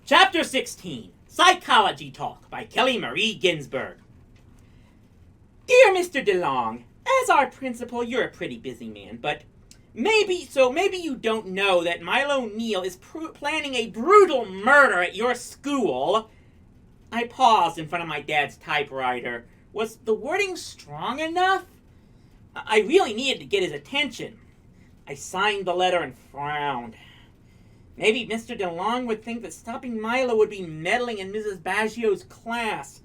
Chapter 16, Psychology Talk by Kelly Marie Ginsburg. Dear Mr. DeLong, as our principal, you're a pretty busy man, but maybe you don't know that Milo Neal is planning a brutal murder at your school. I paused in front of my dad's typewriter. Was the wording strong enough? I really needed to get his attention. I signed the letter and frowned. Maybe Mr. DeLong would think that stopping Milo would be meddling in Mrs. Baggio's class.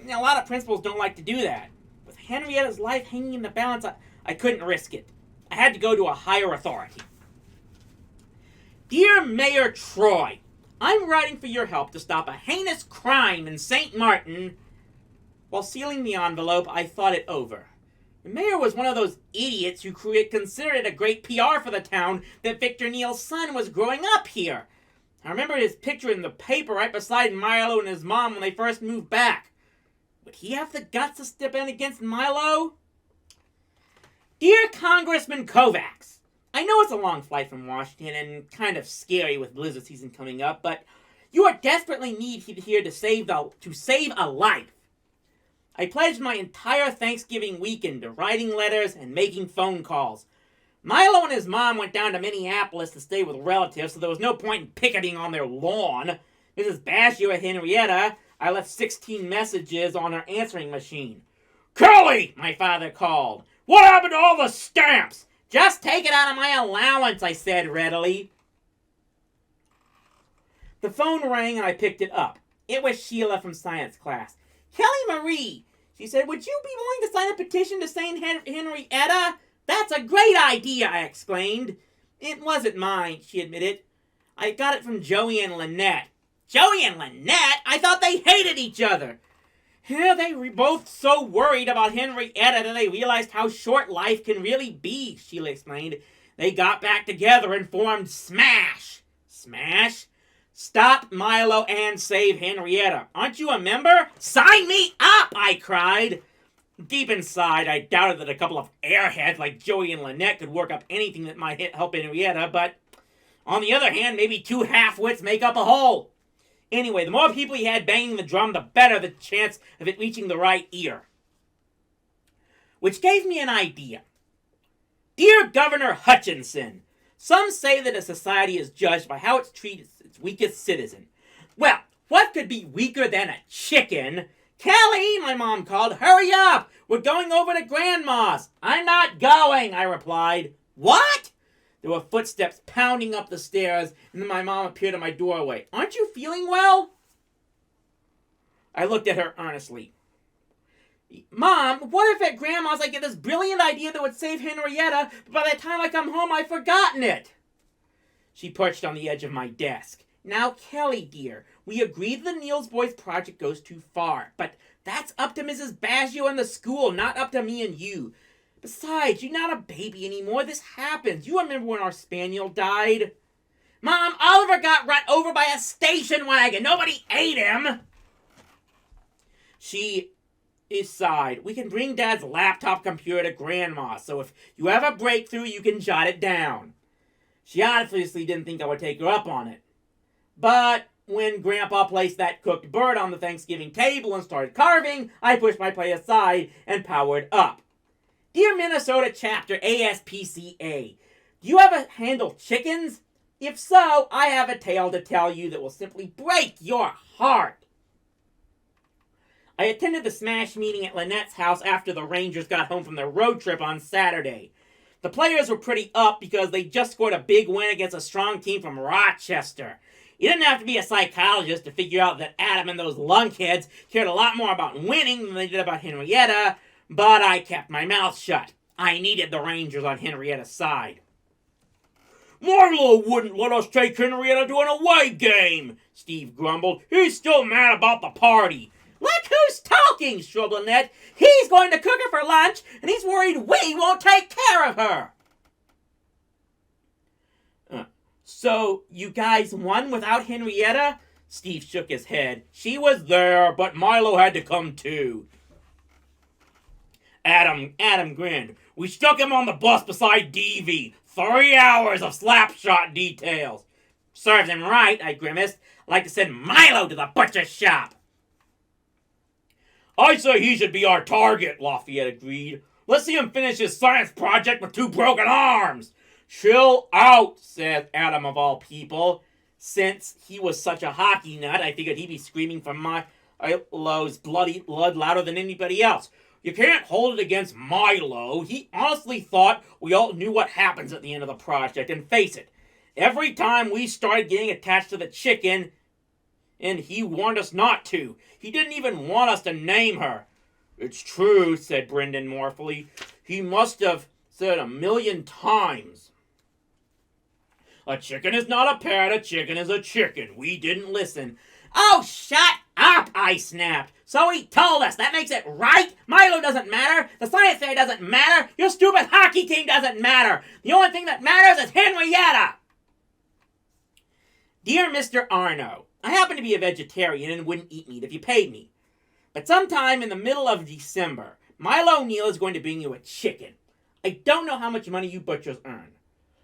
A lot of principals don't like to do that. With Henrietta's life hanging in the balance, I couldn't risk it. I had to go to a higher authority. Dear Mayor Troy, I'm writing for your help to stop a heinous crime in St. Martin. While sealing the envelope, I thought it over. The mayor was one of those idiots who considered it a great PR for the town that Victor Neal's son was growing up here. I remember his picture in the paper right beside Milo and his mom when they first moved back. Would he have the guts to step in against Milo? Dear Congressman Kovacs, I know it's a long flight from Washington and kind of scary with blizzard season coming up, but you are desperately needed here to save a life. I pledged my entire Thanksgiving weekend to writing letters and making phone calls. Milo and his mom went down to Minneapolis to stay with relatives, so there was no point in picketing on their lawn. Mrs. Baggio at Henrietta, I left 16 messages on her answering machine. Kelly, my father called. What happened to all the stamps? Just take it out of my allowance, I said readily. The phone rang and I picked it up. It was Sheila from science class. Kelly Marie, she said, would you be willing to sign a petition to St. Henrietta? That's a great idea, I exclaimed. It wasn't mine, she admitted. I got it from Joey and Lynette. Joey and Lynette? I thought they hated each other. Yeah, they were both so worried about Henrietta that they realized how short life can really be, Sheila explained. They got back together and formed SMASH. SMASH? Stop Milo and Save Henrietta. Aren't you a member? Sign me up, I cried. Deep inside, I doubted that a couple of airheads like Joey and Lynette could work up anything that might help Henrietta, but on the other hand, maybe two half-wits make up a whole. Anyway, the more people he had banging the drum, the better the chance of it reaching the right ear. Which gave me an idea. Dear Governor Hutchinson, some say that a society is judged by how it treats its weakest citizen. Well, what could be weaker than a chicken? Kelly, my mom called, hurry up! We're going over to Grandma's. I'm not going, I replied. What? There were footsteps pounding up the stairs, and then my mom appeared at my doorway. Aren't you feeling well? I looked at her earnestly. Mom, what if at Grandma's I get this brilliant idea that would save Henrietta, but by the time I come home I've forgotten it? She perched on the edge of my desk. Now, Kelly, dear, we agreed the Neal's Boys project goes too far, but that's up to Mrs. Baggio and the school, not up to me and you. Besides, you're not a baby anymore. This happens. You remember when our spaniel died? Mom, Oliver got run over by a station wagon. Nobody ate him. She sighed. We can bring Dad's laptop computer to Grandma, so if you have a breakthrough, you can jot it down. She obviously didn't think I would take her up on it. But when Grandpa placed that cooked bird on the Thanksgiving table and started carving, I pushed my plate aside and powered up. Dear Minnesota Chapter ASPCA, do you ever handle chickens? If so, I have a tale to tell you that will simply break your heart. I attended the SMASH meeting at Lynette's house after the Rangers got home from their road trip on Saturday. The players were pretty up because they just scored a big win against a strong team from Rochester. You didn't have to be a psychologist to figure out that Adam and those lunkheads cared a lot more about winning than they did about Henrietta, but I kept my mouth shut. I needed the Rangers on Henrietta's side. Marlowe wouldn't let us take Henrietta to an away game, Steve grumbled. He's still mad about the party. Look who's talking! cooking, shriveled Annette. He's going to cook her for lunch, and he's worried we won't take care of her. So, you guys won without Henrietta? Steve shook his head. She was there, but Milo had to come too. Adam grinned. We stuck him on the bus beside Davy. 3 hours of slapshot details. Serves him right, I grimaced. I'd like to send Milo to the butcher shop. I say he should be our target, Lafayette agreed. Let's see him finish his science project with 2 broken arms. Chill out, said Adam of all people. Since he was such a hockey nut, I figured he'd be screaming for Milo's bloody blood louder than anybody else. You can't hold it against Milo. He honestly thought we all knew what happens at the end of the project. And face it, every time we started getting attached to the chicken, and he warned us not to. He didn't even want us to name her. It's true, said Brendan mournfully. He must have said 1,000,000 times. A chicken is not a pet, a chicken is a chicken. We didn't listen. Oh, shut up, I snapped. So he told us. That makes it right. Milo doesn't matter. The science fair doesn't matter. Your stupid hockey team doesn't matter. The only thing that matters is Henrietta. Dear Mr. Arno, I happen to be a vegetarian and wouldn't eat meat if you paid me. But sometime in the middle of December, Milo O'Neill is going to bring you a chicken. I don't know how much money you butchers earn.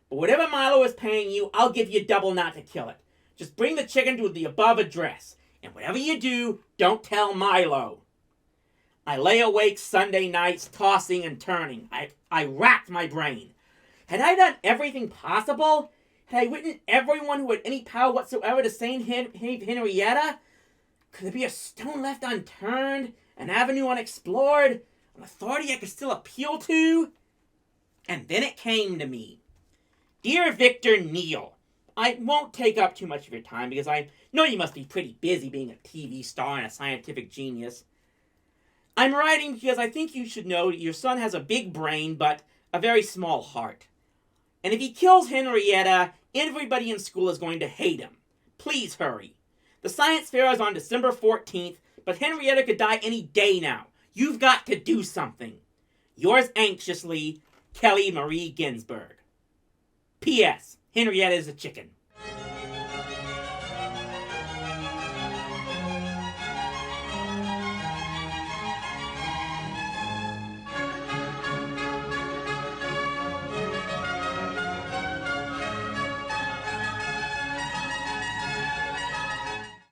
But whatever Milo is paying you, I'll give you double not to kill it. Just bring the chicken to the above address. And whatever you do, don't tell Milo. I lay awake Sunday nights, tossing and turning. I racked my brain. Had I done everything possible? Had I written everyone who had any power whatsoever to save Henrietta? Could there be a stone left unturned? An avenue unexplored? An authority I could still appeal to? And then it came to me. Dear Victor Neal, I won't take up too much of your time because I know you must be pretty busy being a TV star and a scientific genius. I'm writing because I think you should know that your son has a big brain but a very small heart. And if he kills Henrietta, everybody in school is going to hate him. Please hurry. The science fair is on December 14th, but Henrietta could die any day now. You've got to do something. Yours anxiously, Kelly Marie Ginsburg. P.S. Henrietta is a chicken.